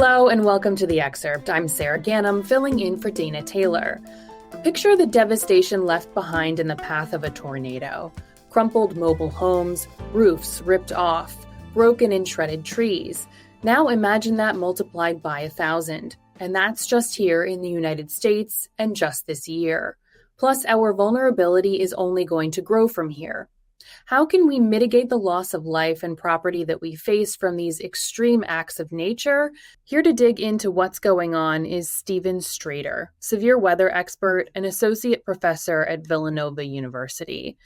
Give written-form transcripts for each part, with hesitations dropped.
Hello and welcome to The Excerpt. I'm Sarah Gannam, filling in for Dana Taylor. Picture the devastation left behind in the path of a tornado. Crumpled mobile homes, roofs ripped off, broken and shredded trees. Now imagine that multiplied by 1,000. And that's just here in the United States and just this year. Plus, our vulnerability is only going to grow from here. How can we mitigate the loss of life and property that we face from these extreme acts of nature? Here to dig into what's going on is Stephen Strader, severe weather expert and associate professor at Villanova University.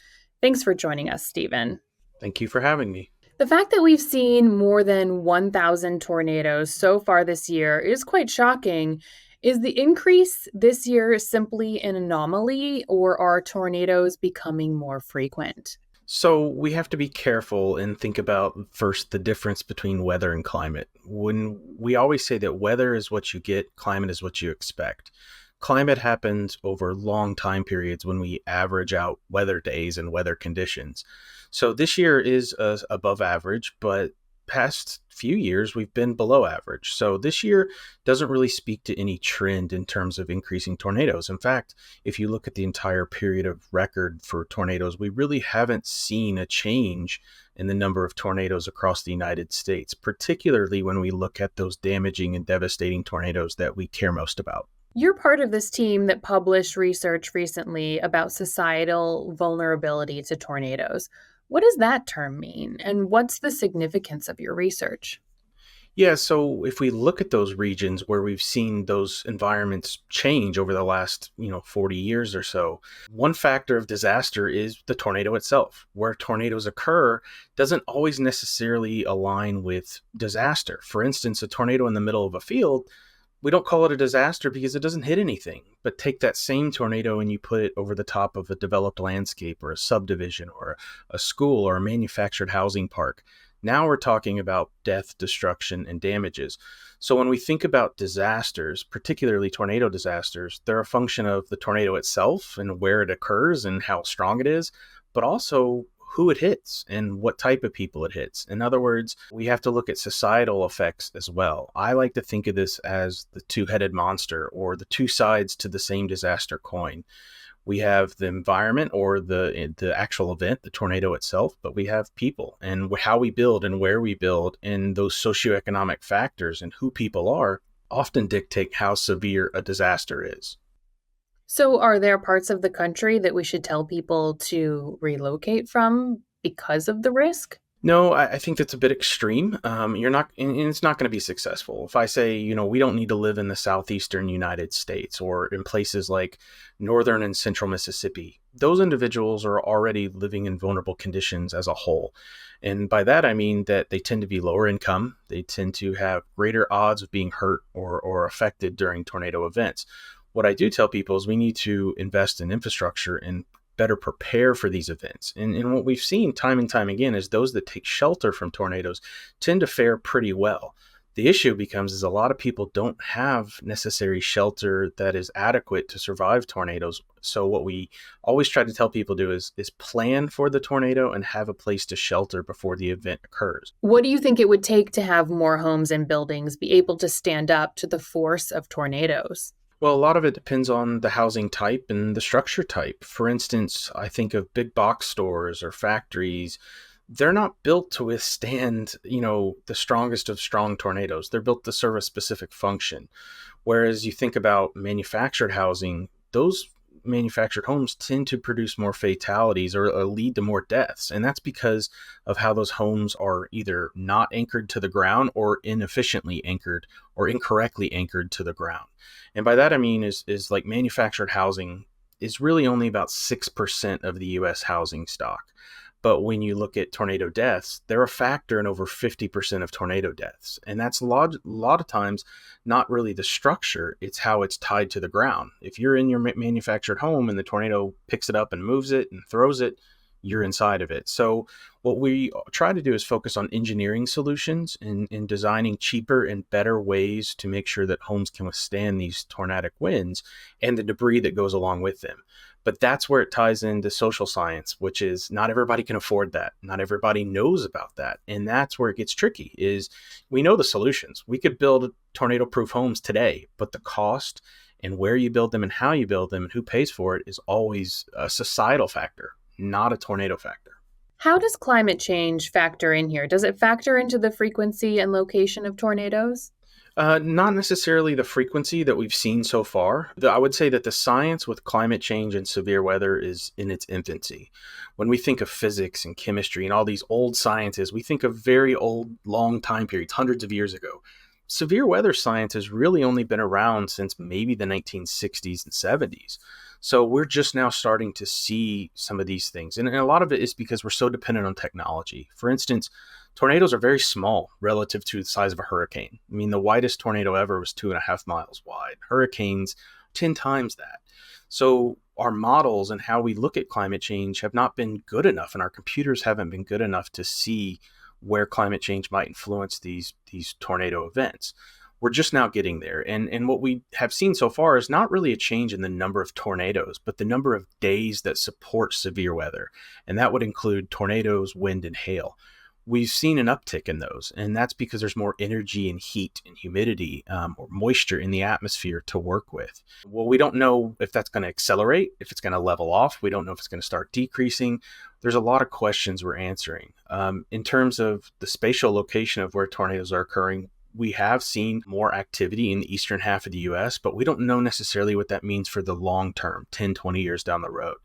Thanks for joining us, Stephen. Thank you for having me. The fact that we've seen more than 1,000 tornadoes so far this year is quite shocking. Is the increase this year simply an anomaly, or are tornadoes becoming more frequent? So we have to be careful and think about first the difference between weather and climate. When we always say that weather is what you get, climate is what you expect. Climate happens over long time periods when we average out weather days and weather conditions. So this year is above average, but past few years we've been below average. So this year doesn't really speak to any trend in terms of increasing tornadoes. In fact, if you look at the entire period of record for tornadoes, we really haven't seen a change in the number of tornadoes across the United States, particularly when we look at those damaging and devastating tornadoes that we care most about. You're part of this team that published research recently about societal vulnerability to tornadoes. What does that term mean, and what's the significance of your research? Yeah, so if we look at those regions where we've seen those environments change over the last, 40 years or so, one factor of disaster is the tornado itself. Where tornadoes occur doesn't always necessarily align with disaster. For instance, a tornado in the middle of a field, we don't call it a disaster because it doesn't hit anything. But take that same tornado and you put it over the top of a developed landscape or a subdivision or a school or a manufactured housing park. Now we're talking about death, destruction, and damages. So when we think about disasters, particularly tornado disasters, they're a function of the tornado itself and where it occurs and how strong it is, but also who it hits and what type of people it hits. In other words, we have to look at societal effects as well. I like to think of this as the two-headed monster, or the two sides to the same disaster coin. We have the environment, or the actual event, the tornado itself, but we have people and how we build and where we build, and those socioeconomic factors and who people are often dictate how severe a disaster is. So are there parts of the country that we should tell people to relocate from because of the risk? No, I think that's a bit extreme. You're not, and it's not going to be successful. If I say, we don't need to live in the southeastern United States or in places like northern and central Mississippi, those individuals are already living in vulnerable conditions as a whole. And by that, I mean that they tend to be lower income. They tend to have greater odds of being hurt or affected during tornado events. What I do tell people is we need to invest in infrastructure and better prepare for these events. And what we've seen time and time again is those that take shelter from tornadoes tend to fare pretty well. The issue becomes is a lot of people don't have necessary shelter that is adequate to survive tornadoes. So what we always try to tell people to do is plan for the tornado and have a place to shelter before the event occurs. What do you think it would take to have more homes and buildings be able to stand up to the force of tornadoes? Well, a lot of it depends on the housing type and the structure type. For instance, I think of big box stores or factories. They're not built to withstand, the strongest of strong tornadoes. They're built to serve a specific function. Whereas you think about manufactured housing, those manufactured homes tend to produce more fatalities or lead to more deaths. And that's because of how those homes are either not anchored to the ground or inefficiently anchored or incorrectly anchored to the ground. And by that, I mean is like manufactured housing is really only about 6% of the U.S. housing stock. But when you look at tornado deaths, they're a factor in over 50% of tornado deaths. And that's a lot of times not really the structure, it's how it's tied to the ground. If you're in your manufactured home and the tornado picks it up and moves it and throws it, you're inside of it. So what we try to do is focus on engineering solutions and designing cheaper and better ways to make sure that homes can withstand these tornadic winds and the debris that goes along with them. But that's where it ties into social science, which is not everybody can afford that. Not everybody knows about that. And that's where it gets tricky is we know the solutions. We could build tornado-proof homes today, but the cost and where you build them and how you build them and who pays for it is always a societal factor, not a tornado factor. How does climate change factor in here? Does it factor into the frequency and location of tornadoes? Not necessarily the frequency that we've seen so far. I would say that the science with climate change and severe weather is in its infancy. When we think of physics and chemistry and all these old sciences, we think of very old, long time periods, hundreds of years ago. Severe weather science has really only been around since maybe the 1960s and 70s. So we're just now starting to see some of these things. And a lot of it is because we're so dependent on technology. For instance, tornadoes are very small relative to the size of a hurricane. I mean, the widest tornado ever was 2.5 miles wide. Hurricanes, 10 times that. So our models and how we look at climate change have not been good enough, and our computers haven't been good enough to see where climate change might influence these tornado events. We're just now getting there. And what we have seen so far is not really a change in the number of tornadoes, but the number of days that support severe weather. And that would include tornadoes, wind, and hail. We've seen an uptick in those, and that's because there's more energy and heat and humidity or moisture in the atmosphere to work with. Well, we don't know if that's going to accelerate, if it's going to level off. We don't know if it's going to start decreasing. There's a lot of questions we're answering. In terms of the spatial location of where tornadoes are occurring, we have seen more activity in the eastern half of the U.S., but we don't know necessarily what that means for the long term, 10, 20 years down the road.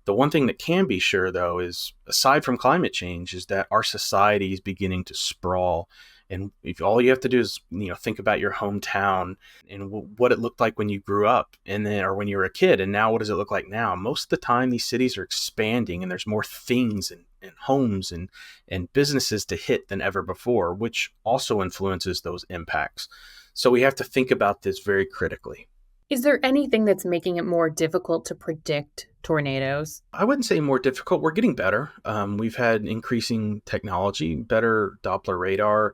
The one thing that can be sure, though, is aside from climate change, is that our society is beginning to sprawl. And if all you have to do is, think about your hometown and what it looked like when you grew up and then, or when you were a kid. And now what does it look like now? Most of the time, these cities are expanding and there's more things and homes and businesses to hit than ever before, which also influences those impacts. So we have to think about this very critically. Is there anything that's making it more difficult to predict tornadoes? I wouldn't say more difficult. We're getting better. We've had increasing technology, better Doppler radar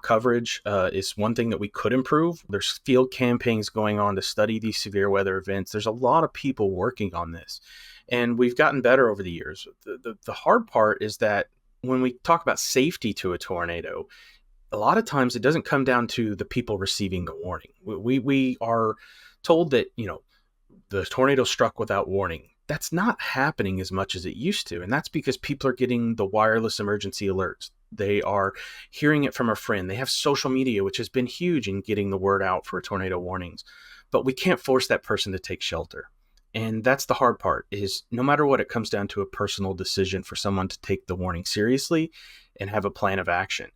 coverage is one thing that we could improve. There's field campaigns going on to study these severe weather events. There's a lot of people working on this, and we've gotten better over the years. The hard part is that when we talk about safety to a tornado, a lot of times it doesn't come down to the people receiving the warning. We are told that, the tornado struck without warning. That's not happening as much as it used to. And that's because people are getting the wireless emergency alerts. They are hearing it from a friend. They have social media, which has been huge in getting the word out for tornado warnings. But we can't force that person to take shelter. And that's the hard part, is no matter what, it comes down to a personal decision for someone to take the warning seriously and have a plan of action.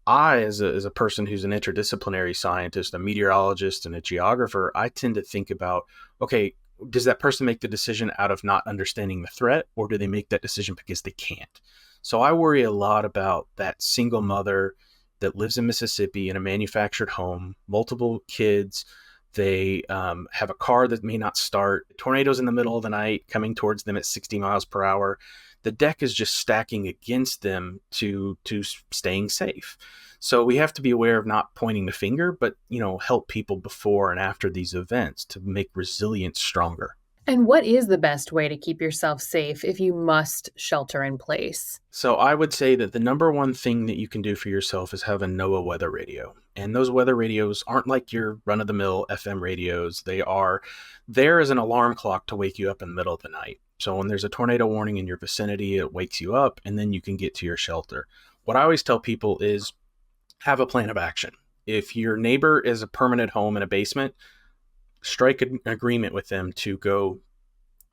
I, as a person who's an interdisciplinary scientist, a meteorologist, and a geographer, I tend to think about, okay, does that person make the decision out of not understanding the threat, or do they make that decision because they can't? So I worry a lot about that single mother that lives in Mississippi in a manufactured home, multiple kids. They have a car that may not start, tornadoes in the middle of the night coming towards them at 60 miles per hour. The deck is just stacking against them to staying safe. So we have to be aware of not pointing the finger, but, help people before and after these events to make resilience stronger. And what is the best way to keep yourself safe if you must shelter in place? So I would say that the number one thing that you can do for yourself is have a NOAA weather radio. And those weather radios aren't like your run-of-the-mill FM radios. They are there as an alarm clock to wake you up in the middle of the night. So when there's a tornado warning in your vicinity, it wakes you up and then you can get to your shelter. What I always tell people is have a plan of action. If your neighbor is a permanent home in a basement, strike an agreement with them to go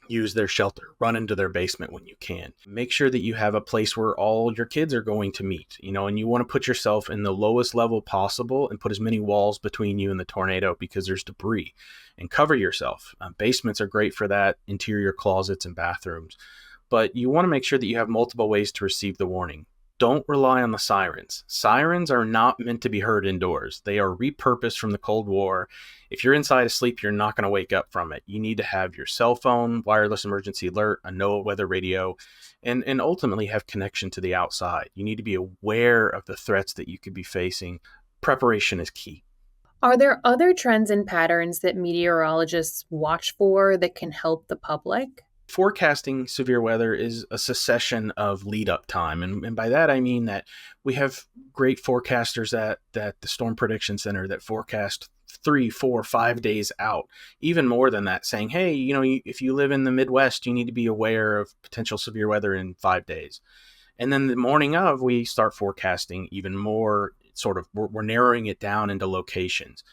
use their shelter, run into their basement when you can. Make sure that you have a place where all your kids are going to meet, and you want to put yourself in the lowest level possible and put as many walls between you and the tornado because there's debris, and cover yourself. Basements are great for that, interior closets and bathrooms, but you want to make sure that you have multiple ways to receive the warning. don't rely on the sirens. Sirens are not meant to be heard indoors. They are repurposed from the Cold War. If you're inside asleep, you're not going to wake up from it. You need to have your cell phone, wireless emergency alert, a NOAA weather radio, and ultimately have connection to the outside. You need to be aware of the threats that you could be facing. Preparation is key. Are there other trends and patterns that meteorologists watch for that can help the public? Forecasting severe weather is a succession of lead up time. And by that, I mean that we have great forecasters at the Storm Prediction Center that forecast 3, 4, 5 days out, even more than that, saying, hey, if you live in the Midwest, you need to be aware of potential severe weather in 5 days. And then the morning of, we start forecasting even more, we're narrowing it down into locations.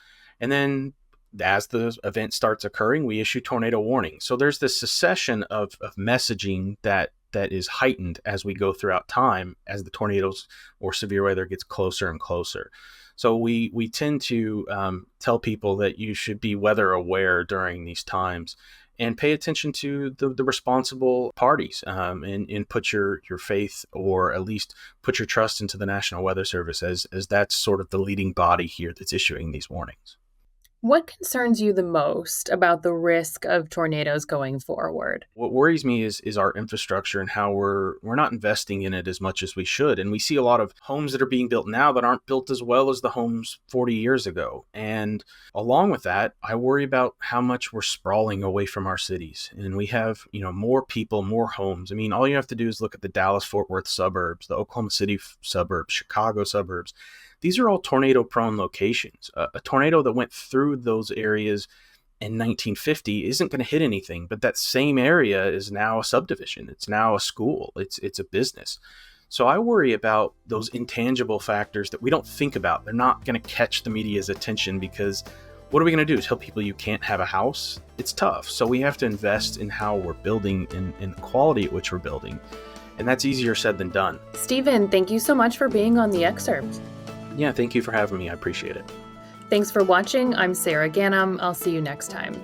And then as the event starts occurring, we issue tornado warnings. So there's this succession of messaging that is heightened as we go throughout time, as the tornadoes or severe weather gets closer and closer. So we tend to tell people that you should be weather aware during these times and pay attention to the responsible parties, and put your faith, or at least put your trust into the National Weather Service, as that's sort of the leading body here that's issuing these warnings. What concerns you the most about the risk of tornadoes going forward? What worries me is our infrastructure and how we're not investing in it as much as we should. And we see a lot of homes that are being built now that aren't built as well as the homes 40 years ago. And along with that, I worry about how much we're sprawling away from our cities. And we have, more people, more homes. I mean, all you have to do is look at the Dallas-Fort Worth suburbs, the Oklahoma City suburbs, Chicago suburbs. These are all tornado-prone locations. A tornado that went through those areas in 1950 isn't going to hit anything, but that same area is now a subdivision. It's now a school. It's a business. So I worry about those intangible factors that we don't think about. They're not going to catch the media's attention, because what are we going to do? Tell people you can't have a house? It's tough. So we have to invest in how we're building and the quality at which we're building. And that's easier said than done. Stephen, thank you so much for being on the Excerpt. Yeah, thank you for having me. I appreciate it. Thanks for watching. I'm Sarah Gannam. I'll see you next time.